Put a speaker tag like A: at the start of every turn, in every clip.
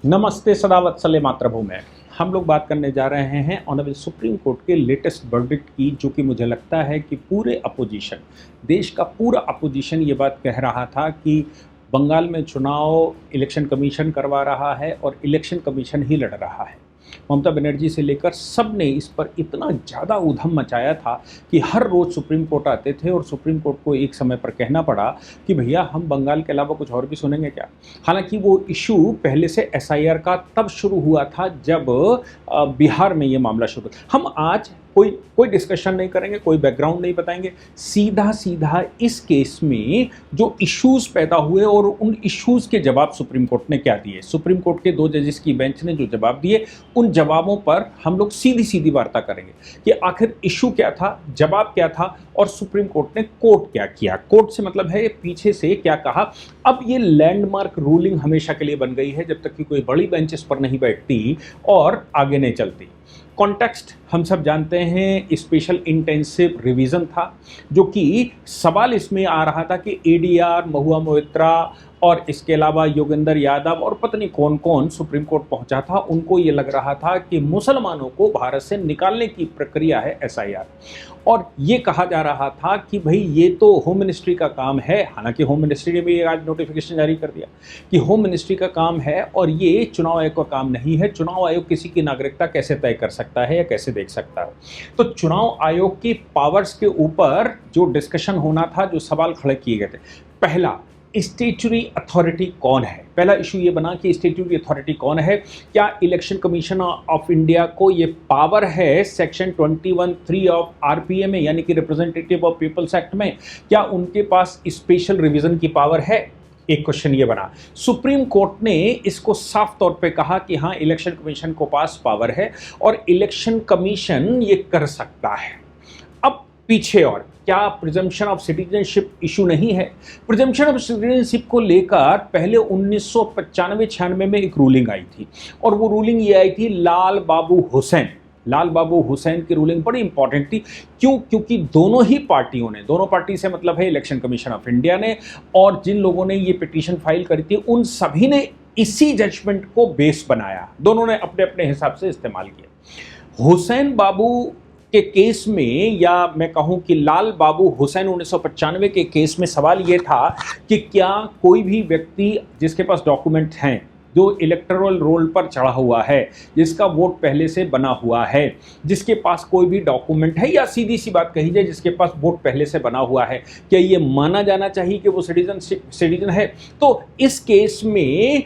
A: नमस्ते सदावत्सल्य मातृभूमि। हम लोग बात करने जा रहे हैं ऑनरेबल सुप्रीम कोर्ट के लेटेस्ट वर्डिक्ट की, जो कि मुझे लगता है कि पूरे अपोजिशन, देश का पूरा अपोजिशन ये बात कह रहा था कि बंगाल में चुनाव इलेक्शन कमीशन करवा रहा है और इलेक्शन कमीशन ही लड़ रहा है। ममता बनर्जी से लेकर सब ने इस पर इतना ज़्यादा ऊधम मचाया था कि हर रोज़ सुप्रीम कोर्ट आते थे और सुप्रीम कोर्ट को एक समय पर कहना पड़ा कि भैया हम बंगाल के अलावा कुछ और भी सुनेंगे क्या। हालांकि वो इशू पहले से एसआईआर का तब शुरू हुआ था जब बिहार में ये मामला शुरू। हम आज कोई डिस्कशन नहीं करेंगे, कोई बैकग्राउंड नहीं बताएंगे, सीधा सीधा इस केस में जो इश्यूज पैदा हुए और उन इश्यूज के जवाब सुप्रीम कोर्ट ने क्या दिए, सुप्रीम कोर्ट के 2 जजेस की बेंच ने जो जवाब दिए, उन जवाबों पर हम लोग सीधी सीधी वार्ता करेंगे कि आखिर इशू क्या था, जवाब क्या था और सुप्रीम कोर्ट ने कोर्ट क्या किया। कोर्ट से मतलब है पीछे से क्या कहा। अब ये लैंडमार्क रूलिंग हमेशा के लिए बन गई है जब तक कि कोई बड़ी बेंच इस पर नहीं बैठती और आगे नहीं चलती। कॉन्टेक्स्ट हम सब जानते हैं, स्पेशल इंटेंसिव रिवीजन था, जो कि सवाल इसमें आ रहा था कि एडीआर, महुआ मोइत्रा और इसके अलावा योगेंद्र यादव और पता नहीं कौन कौन सुप्रीम कोर्ट पहुंचा था। उनको ये लग रहा था कि मुसलमानों को भारत से निकालने की प्रक्रिया है एसआईआर, और ये कहा जा रहा था कि भाई ये तो होम मिनिस्ट्री का काम है। हालांकि होम मिनिस्ट्री ने भी आज नोटिफिकेशन जारी कर दिया कि होम मिनिस्ट्री का काम है और ये चुनाव आयोग का काम नहीं है। चुनाव आयोग किसी की नागरिकता कैसे तय कर सकता है या कैसे देख सकता है। तो चुनाव आयोग की पावर्स के ऊपर जो डिस्कशन होना था, जो सवाल खड़े किए गए थे, पहला स्टेचुरी अथॉरिटी कौन है। पहला इशू ये बना कि स्टेचुरी अथॉरिटी कौन है। क्या इलेक्शन कमीशन ऑफ इंडिया को ये पावर है सेक्शन 21(3) ऑफ आरपीए में, यानी कि रिप्रेजेंटेटिव ऑफ पीपल्स एक्ट में, क्या उनके पास स्पेशल रिवीजन की पावर है। एक क्वेश्चन ये बना। सुप्रीम कोर्ट ने इसको साफ तौर पे कहा कि हाँ, इलेक्शन कमीशन को पास पावर है और इलेक्शन कमीशन ये कर सकता है। अब पीछे और क्या प्रिजम्पशन ऑफ सिटीजनशिप इशू नहीं है। प्रिजम्पशन ऑफ सिटीजनशिप को लेकर पहले 1995-96 में एक रूलिंग आई थी और वो रूलिंग ये आई थी लाल बाबू हुसैन की रूलिंग बड़ी इंपॉर्टेंट थी। क्यों? क्योंकि दोनों ही पार्टियों ने, दोनों पार्टी से मतलब है इलेक्शन कमीशन ऑफ इंडिया ने और जिन लोगों ने ये पिटीशन फाइल करी थी, उन सभी ने इसी जजमेंट को बेस बनाया। दोनों ने अपने अपने हिसाब से इस्तेमाल किया। हुसैन बाबू के केस में, या मैं कहूं कि लाल बाबू हुसैन 1995 के केस में सवाल ये था कि क्या कोई भी व्यक्ति जिसके पास डॉक्यूमेंट हैं, जो इलेक्टोरल रोल पर चढ़ा हुआ है, जिसका वोट पहले से बना हुआ है, जिसके पास कोई भी डॉक्यूमेंट है, या सीधी सी बात कही जाए जिसके पास वोट पहले से बना हुआ है, क्या ये माना जाना चाहिए कि वो सिटीजन है। तो इस केस में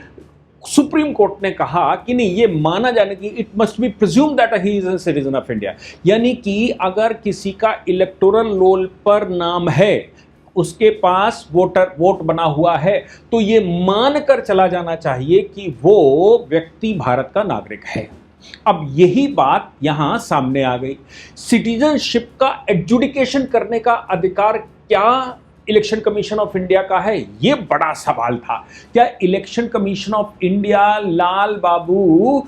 A: सुप्रीम कोर्ट ने कहा कि नहीं, ये माना जाने की, it must be presume that he is a citizen of India. यानी कि अगर किसी का इलेक्टोरल रोल पर नाम है, उसके पास वोट बना हुआ है, तो ये मानकर चला जाना चाहिए कि वो व्यक्ति भारत का नागरिक है। अब यही बात यहां सामने आ गई। सिटीजनशिप का एडजुडिकेशन करने का अधिकार क्या इलेक्शन कमीशन ऑफ इंडिया का है, ये बड़ा सवाल था। क्या इलेक्शन कमीशन ऑफ इंडिया लाल बाबू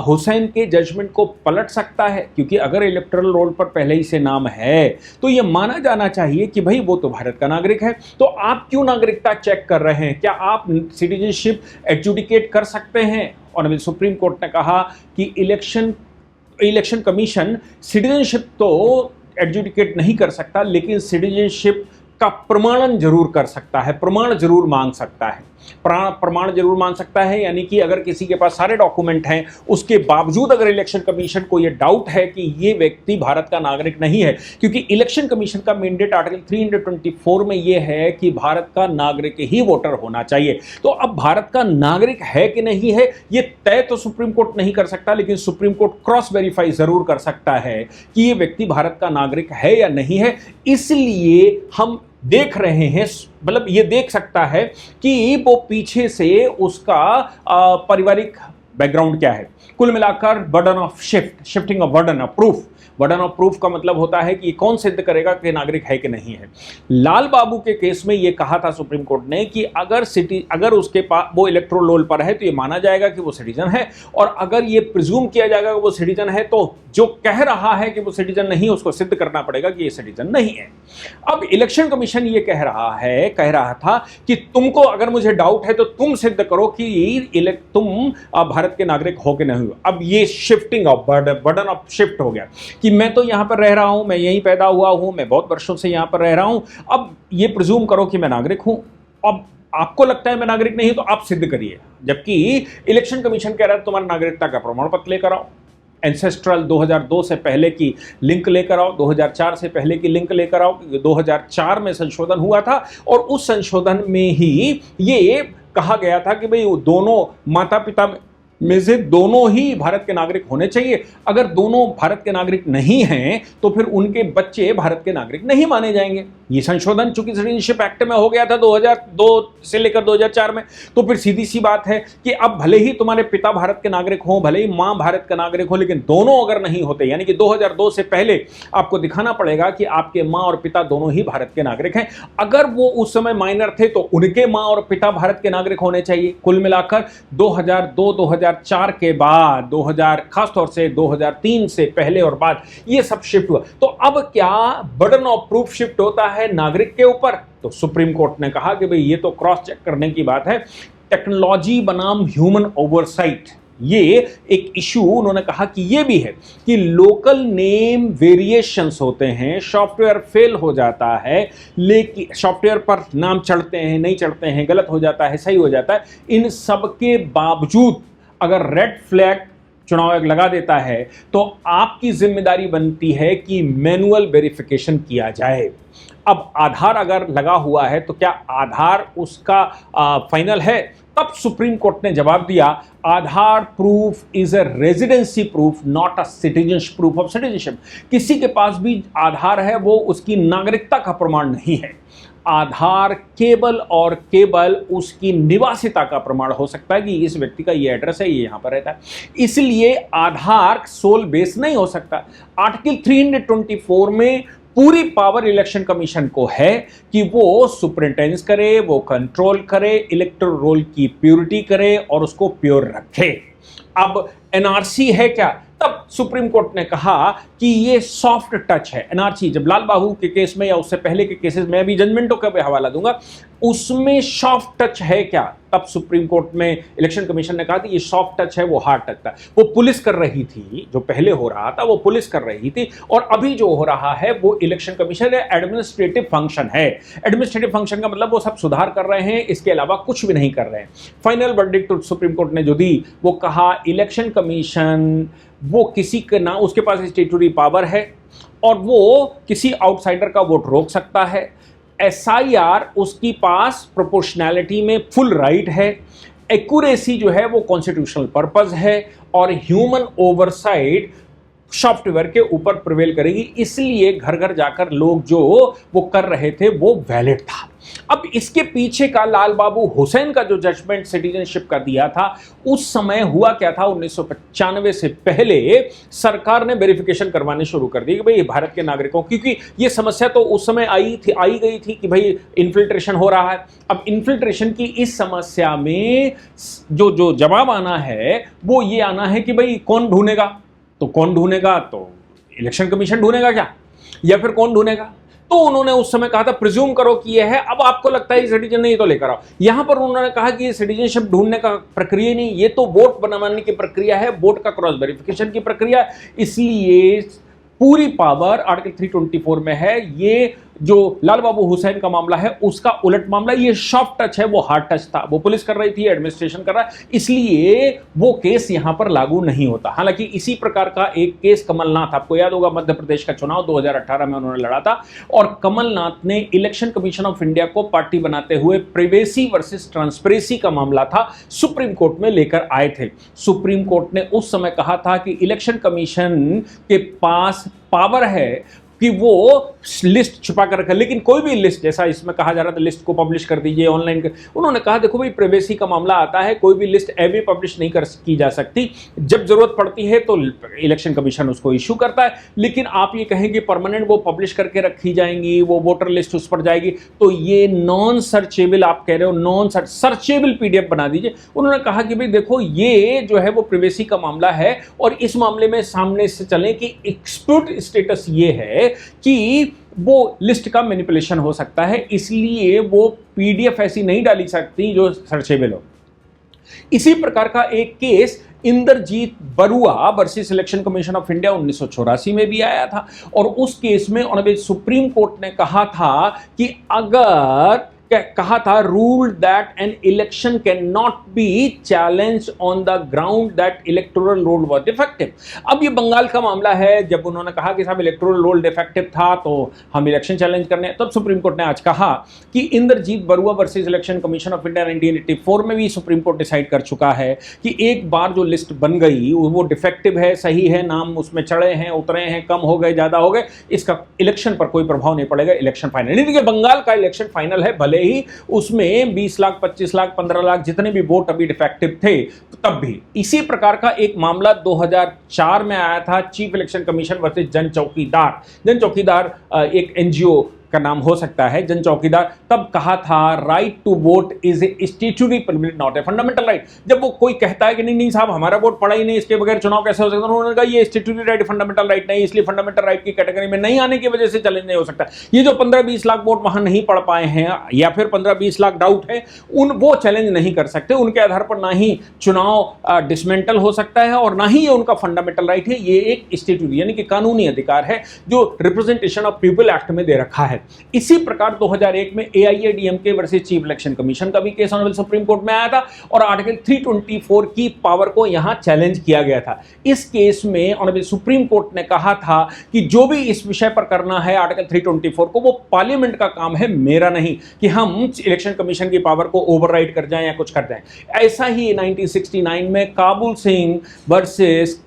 A: हुसैन के जजमेंट को पलट सकता है? क्योंकि अगर इलेक्टोरल रोल पर पहले ही से नाम है तो ये माना जाना चाहिए कि भाई वो तो भारत का नागरिक है। तो आप क्यों नागरिकता चेक कर रहे हैं? क्या आप सिटीजनशिप एडजुडिकेट कर सकते हैं? और सुप्रीम कोर्ट ने कहा कि इलेक्शन कमीशन सिटीजनशिप तो एडजुडिकेट नहीं कर सकता, लेकिन सिटीजनशिप का प्रमाणन जरूर कर सकता है, प्रमाण जरूर मांग सकता है। प्रमाण जरूर मांग सकता है, यानी कि अगर किसी के पास सारे डॉक्यूमेंट हैं, उसके बावजूद अगर इलेक्शन कमीशन को यह डाउट है कि ये व्यक्ति भारत का नागरिक नहीं है, क्योंकि इलेक्शन कमीशन का मैंडेट आर्टिकल 324 में यह है कि भारत का नागरिक ही वोटर होना चाहिए। तो अब भारत का नागरिक है कि नहीं है, ये तय तो सुप्रीम कोर्ट नहीं कर सकता, लेकिन सुप्रीम कोर्ट क्रॉस वेरीफाई जरूर कर सकता है कि ये व्यक्ति भारत का नागरिक है या नहीं है। इसलिए हम देख रहे हैं, मतलब ये देख सकता है कि वो पीछे से उसका पारिवारिक बैकग्राउंड क्या है। कुल मिलाकर burden of shifting of burden of proof, burden of proof का मतलब होता है कि ये कौन सिद्ध करेगा कि नागरिक है कि नहीं है। लाल बाबू के केस में ये कहा था सुप्रीम कोर्ट ने कि अगर उसके पास वो इलेक्टोरल रोल पर है तो ये माना जाएगा कि वो सिटीजन है, और अगर ये प्रिज्यूम किया जाएगा कि वो सिटीजन है तो जो कह रहा है कि वो सिटीजन नहीं उसको सिद्ध करना पड़ेगा कि ये सिटीजन नहीं है। अब इलेक्शन कमीशन ये कह रहा था कि तुमको अगर मुझे डाउट है तो तुम सिद्ध करो कि तुम भारत के नागरिक हो कि नहीं हो। अब ये shifting of burden of shift हो गया कि मैं तो यहां पर रह रहा हूं, मैं यहीं पैदा हुआ हूं, मैं बहुत वर्षों से यहां पर रह रहा हूं, अब ये प्रिज्यूम करो कि मैं नागरिक हूं। अब आपको लगता है मैं नागरिक नहीं तो आप सिद्ध करिए, जबकि इलेक्शन कमीशन कह रहा है तुम्हारा नागरिकता का प्रमाण पत्र लेकर आओ, एंसेस्ट्रल 2002 से पहले की लिंक लेकर आओ, 2004 से पहले की लिंक लेकर आओ, 2004 में संशोधन हुआ था और उस संशोधन में ही ये कहा गया था कि भाई दोनों माता पिता में से दोनों ही भारत के नागरिक होने चाहिए। अगर दोनों भारत के नागरिक नहीं हैं तो फिर उनके बच्चे भारत के नागरिक नहीं माने जाएंगे। ये संशोधन चूंकि सिटीजनशिप एक्ट में हो गया था 2002 से लेकर 2004 में, तो फिर सीधी सी बात है कि अब भले ही तुम्हारे पिता भारत के नागरिक हों, भले ही मां भारत का नागरिक हो, लेकिन दोनों अगर नहीं होते, यानी कि 2002 से पहले आपको दिखाना पड़ेगा कि आपके मां और पिता दोनों ही भारत के नागरिक हैं। अगर वो उस समय माइनर थे तो उनके मां और पिता भारत के नागरिक होने चाहिए। कुल मिलाकर 2002-2004 के बाद 2000 खासतौर से 2003 से पहले और बाद ये सब शिफ्ट हुआ। तो अब क्या बर्डन ऑफ प्रूफ शिफ्ट होता है नागरिक के ऊपर? तो सुप्रीम कोर्ट ने कहा कि भाई ये तो क्रॉस चेक करने की बात है, टेक्नोलॉजी बनाम ह्यूमन ओवरसाइट, ये एक इशू उन्होंने कहा कि ये भी है कि लोकल नेम वेरिएशंस होते हैं, सॉफ्टवेयर फेल हो जाता है, लेकिन सॉफ्टवेयर पर नाम चढ़ते हैं, नहीं चढ़ते हैं, गलत हो जाता है, सही हो जाता है, इन सब के बावजूद अगर रेड फ्लैग चुनाव आयोग लगा देता है तो आपकी जिम्मेदारी बनती है कि मैनुअल वेरिफिकेशन किया जाए। अब आधार अगर लगा हुआ है तो क्या आधार उसका फाइनल है? तब सुप्रीम कोर्ट ने जवाब दिया, Aadhaar proof is a residency proof not a citizenship proof of citizenship. किसी के पास भी आधार है वो उसकी नागरिकता का प्रमाण नहीं है। आधार केवल और केवल उसकी निवासिता का प्रमाण हो सकता है कि इस व्यक्ति का ये एड्रेस है, ये यहां पर रहता है, इसलिए आधार सोल बेस नहीं हो सकता। आर्टिकल 324 में पूरी पावर इलेक्शन कमीशन को है कि वो सुपरिंटेंडेंस करे, वो कंट्रोल करे, इलेक्टोरल रोल की प्योरिटी करे और उसको प्योर रखे। अब एनआरसी है क्या? तब सुप्रीम कोर्ट ने कहा कि ये सॉफ्ट टच है। एनआरसी जब लाल बाबू के केस में या उससे पहले के केसेस में, अभी जजमेंटों का भी हवाला दूंगा, उसमें सॉफ्ट टच है क्या? तब सुप्रीम कोर्ट में इलेक्शन कमीशन ने कहा कि ये सॉफ्ट टच है, वो हार्ड टच था। वो पुलिस कर रही थी, जो पहले हो रहा था वो पुलिस कर रही थी, और अभी जो हो रहा है वो इलेक्शन कमीशन है, एडमिनिस्ट्रेटिव फंक्शन है। एडमिनिस्ट्रेटिव फंक्शन का मतलब वो सब सुधार कर रहे हैं, इसके अलावा कुछ भी नहीं कर रहे हैं। फाइनल वर्डिक्ट सुप्रीम कोर्ट ने जो दी वो कहा इलेक्शन कमीशन वो किसी के ना, उसके पास स्टेटूटरी पावर है और वो किसी आउटसाइडर का वोट रोक सकता है। एसआईआर उसकी पास प्रोपोर्शनैलिटी में फुल राइट है। एक्यूरेसी जो है वो कॉन्स्टिट्यूशनल पर्पस है, और ह्यूमन ओवरसाइट सॉफ्टवेयर के ऊपर प्रिवेल करेगी। इसलिए घर घर जाकर लोग जो वो कर रहे थे वो वैलिड था। अब इसके पीछे का लाल बाबू हुसैन का जो जजमेंट सिटीजनशिप का दिया था, उस समय हुआ क्या था, 1995 से पहले सरकार ने वेरिफिकेशन करवाने शुरू कर दी कि भाई भारत के नागरिकों, क्योंकि ये समस्या तो उस समय आई गई थी कि भाई इन्फिल्ट्रेशन हो रहा है। अब इन्फिल्ट्रेशन की इस समस्या में जो जवाब आना है वो ये आना है कि भाई कौन ढूंढेगा? तो कौन ढूंढेगा? तो इलेक्शन कमीशन ढूंढेगा क्या, या फिर कौन ढूंढेगा? तो उन्होंने उस समय कहा था प्रिज्यूम करो कि ये है। अब आपको लगता है ये सिटीजन नहीं तो लेकर आओ। यहां पर उन्होंने कहा कि ये सिटीजनशिप ढूंढने का प्रक्रिया नहीं, ये तो वोट बनाने की प्रक्रिया है, वोट का क्रॉस वेरिफिकेशन की प्रक्रिया। इसलिए पूरी पावर आर्टिकल 324 में है। ये जो लाल बाबू हुसैन का मामला है उसका उलट मामला, ये सॉफ्ट टच है, वो हार्ड टच था। वो पुलिस कर रही थी, एडमिनिस्ट्रेशन कर रहा है, इसलिए वो केस यहां पर लागू नहीं होता। हालांकि इसी प्रकार का एक केस कमलनाथ, आपको याद होगा मध्य प्रदेश का चुनाव 2018 में उन्होंने लड़ा था, और कमलनाथ ने इलेक्शन कमीशन ऑफ इंडिया को पार्टी बनाते हुए प्रिवेसी वर्सेस ट्रांसपेरेंसी का मामला था, सुप्रीम कोर्ट में लेकर आए थे। सुप्रीम कोर्ट ने उस समय कहा था कि इलेक्शन कमीशन के पास पावर है कि वो लिस्ट छुपा कर रखा, लेकिन कोई भी लिस्ट, जैसा इसमें कहा जा रहा था लिस्ट को पब्लिश कर दीजिए ऑनलाइन, उन्होंने कहा देखो भाई प्राइवेसी का मामला आता है, कोई भी लिस्ट ऐसे पब्लिश नहीं की जा सकती, जब जरूरत पड़ती है तो इलेक्शन कमीशन उसको इशू करता है। लेकिन आप ये कहेंगे परमानेंट वो पब्लिश करके रखी जाएंगी, वो वोटर लिस्ट उस पर जाएगी, तो ये नॉन सर्चेबल, आप कह रहे हो नॉन सर्चेबल पीडीएफ बना दीजिए। उन्होंने कहा कि भाई देखो ये जो है वो प्राइवेसी का मामला है, और इस मामले में सामने से चलें कि एक्सपर्ट स्टेटस ये है कि वो लिस्ट का मैनिपुलेशन हो सकता है, इसलिए वो पीडीएफ ऐसी नहीं डाली सकती जो सर्चेबल हो। इसी प्रकार का एक case Indrajit Barua versus Election Commission of India 1984 में भी आया था, और उस केस में ऑनरेबल सुप्रीम कोर्ट ने कहा था कि अगर कहा था rule that an election can not be challenge on the ground that electoral roll was defective. अब ये बंगाल का मामला है, जब उन्होंने कहा कि साहब इलेक्टोरल रोल डिफेक्टिव था तो हम इलेक्शन चैलेंज करने, तब सुप्रीम कोर्ट ने आज कहा कि Indrajit Barua versus Election Commission of India 1984 में भी सुप्रीम कोर्ट डिसाइड कर चुका है कि एक बार जो लिस्ट बन गई वो डिफेक्टिव है, सही है, नाम उसमें चढ़े हैं, उतरे हैं, कम हो गए, ज्यादा हो गए, इसका इलेक्शन पर कोई प्रभाव नहीं पड़ेगा, इलेक्शन फाइनल। नहीं, देखिए बंगाल का इलेक्शन फाइनल है, भले ही उसमें 20 लाख 25 लाख 15 लाख जितने भी वोट अभी डिफेक्टिव थे, तो तब भी इसी प्रकार का एक मामला 2004 में आया था, चीफ इलेक्शन कमीशन वर्सेस जन चौकीदार। जन चौकीदार एक एनजीओ का नाम हो सकता है, जन चौकीदार। तब कहा था right to vote is a statutory privilege not a fundamental right. जब वो कोई कहता है कि नहीं नहीं साहब हमारा वोट पड़ा ही नहीं, इसके बगैर चुनाव कैसे हो सकता है, उन्होंने कहा ये स्टैट्यूटरी राइट फंडामेंटल राइट नहीं, इसलिए फंडामेंटल राइट की कैटेगरी में नहीं आने की वजह से चैलेंज नहीं हो सकता। ये जो 15-20 लाख वोट वहां नहीं पड़ पाए हैं, या फिर 15-20 लाख डाउट है, वो चैलेंज नहीं कर सकते, उनके आधार पर ना ही चुनाव डिसमेंटल हो सकता है और ना ही ये उनका फंडामेंटल राइट है। ये एक स्टैट्यूटरी यानी कि कानूनी अधिकार है जो रिप्रेजेंटेशन ऑफ पीपल एक्ट में दे रखा है। इसी प्रकार 2001 में AIADMK versus chief election commission का भी केस ऑनरेबल सुप्रीम कोर्ट में आया था, और आर्टिकल 324 की पावर को यहां चैलेंज किया गया था। इस केस में ऑनरेबल सुप्रीम कोर्ट ने कहा था कि जो भी इस विषय पर करना है आर्टिकल 324 को, वो पार्लियामेंट का काम है, मेरा नहीं, कि हम इलेक्शन कमीशन की पावर को ओवरराइड कर जाएं या कुछ कर दें। ऐसा ही 1969 में Kabul Singh versus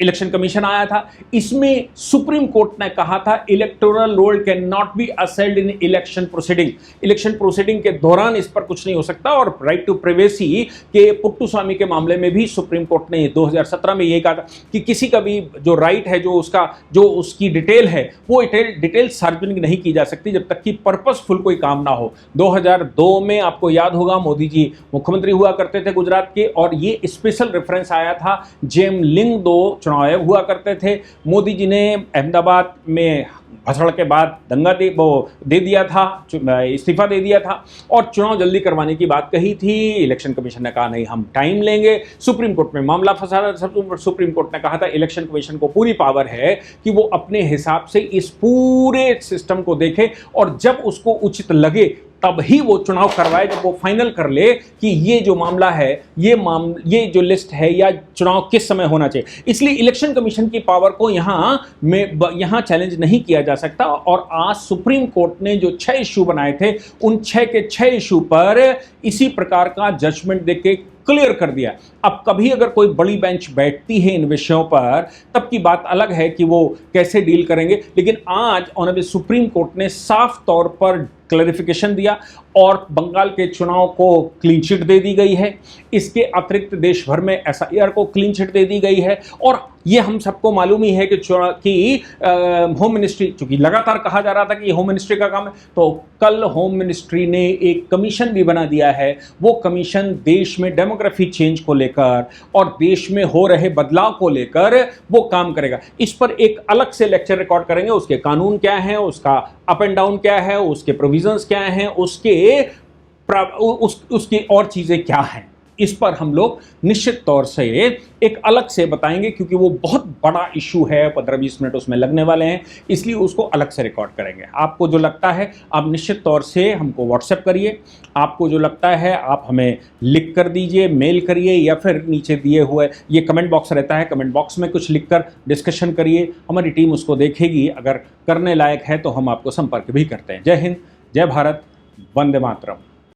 A: Election commission आया था। इसमें सुप्रीम कोर्ट ने कहा था electoral roll can not be असेल्ड in election proceeding. Election proceeding के दौरान इस पर कुछ नहीं हो सकता। और राइट टू प्राइवेसी के पुट्टुस्वामी के मामले में भी सुप्रीम कोर्ट ने 2017 में यह कहा था कि किसी का भी जो राइट है, जो उसकी डिटेल है, वो डिटेल सार्वजनिक नहीं की जा सकती जब तक कि पर्पसफुल कोई काम ना हो। 2002 में आपको याद होगा मोदी जी मुख्यमंत्री हुआ करते थे गुजरात के, और ये स्पेशल रेफरेंस आया था जेम लिंग दो चुनाव आयोग हुआ करते थे। मोदी जी ने अहमदाबाद में भसड़ के बाद दंगा दे दिया था, इस्तीफा दे दिया था और चुनाव जल्दी करवाने की बात कही थी। इलेक्शन कमीशन ने कहा नहीं हम टाइम लेंगे। सुप्रीम कोर्ट में मामला फंसा था। सुप्रीम कोर्ट ने कहा था इलेक्शन कमीशन को पूरी पावर है कि वो अपने हिसाब से इस पूरे सिस्टम को देखे और जब उसको उचित लगे तब ही वो चुनाव करवाए, जब वो फाइनल कर ले कि ये जो मामला है, ये जो लिस्ट है या चुनाव किस समय होना चाहिए। इसलिए इलेक्शन कमीशन की पावर को यहाँ चैलेंज नहीं किया जा सकता। और आज सुप्रीम कोर्ट ने जो 6 इशू बनाए थे, उन 6 के 6 इशू पर इसी प्रकार का जजमेंट देके क्लियर कर दिया। अब कभी अगर कोई बड़ी बेंच बैठती है इन विषयों पर, तब की बात अलग है कि वो कैसे डील करेंगे। लेकिन आज ऑनरेबल सुप्रीम कोर्ट ने साफ तौर पर क्लैरिफिकेशन दिया और बंगाल के चुनाव को क्लीन चिट दे दी गई है। इसके अतिरिक्त देश भर में एसआईआर को क्लीन चिट दे दी गई है। और ये हम सबको मालूम ही है कि होम मिनिस्ट्री, चूंकि लगातार कहा जा रहा था कि ये होम मिनिस्ट्री का काम है, तो कल होम मिनिस्ट्री ने एक कमीशन भी बना दिया है। वो कमीशन देश में डेमोग्राफी चेंज को लेकर और देश में हो रहे बदलाव को लेकर वो काम करेगा। इस पर एक अलग से लेक्चर रिकॉर्ड करेंगे। उसके कानून क्या है, उसका अप एंड डाउन क्या है, उसके प्रोविजंस क्या हैं, उसकी और चीज़ें क्या हैं, इस पर हम लोग निश्चित तौर से एक अलग से बताएंगे, क्योंकि वो बहुत बड़ा इशू है। 15-20 मिनट उसमें लगने वाले हैं, इसलिए उसको अलग से रिकॉर्ड करेंगे। आपको जो लगता है आप निश्चित तौर से हमको व्हाट्सएप करिए। आपको जो लगता है आप हमें लिख कर दीजिए, मेल करिए, या फिर नीचे दिए हुए ये कमेंट बॉक्स रहता है, कमेंट बॉक्स में कुछ लिखकर डिस्कशन करिए। हमारी टीम उसको देखेगी, अगर करने लायक है तो हम आपको संपर्क भी करते हैं। जय हिंद, जय भारत, वंदे मातरम।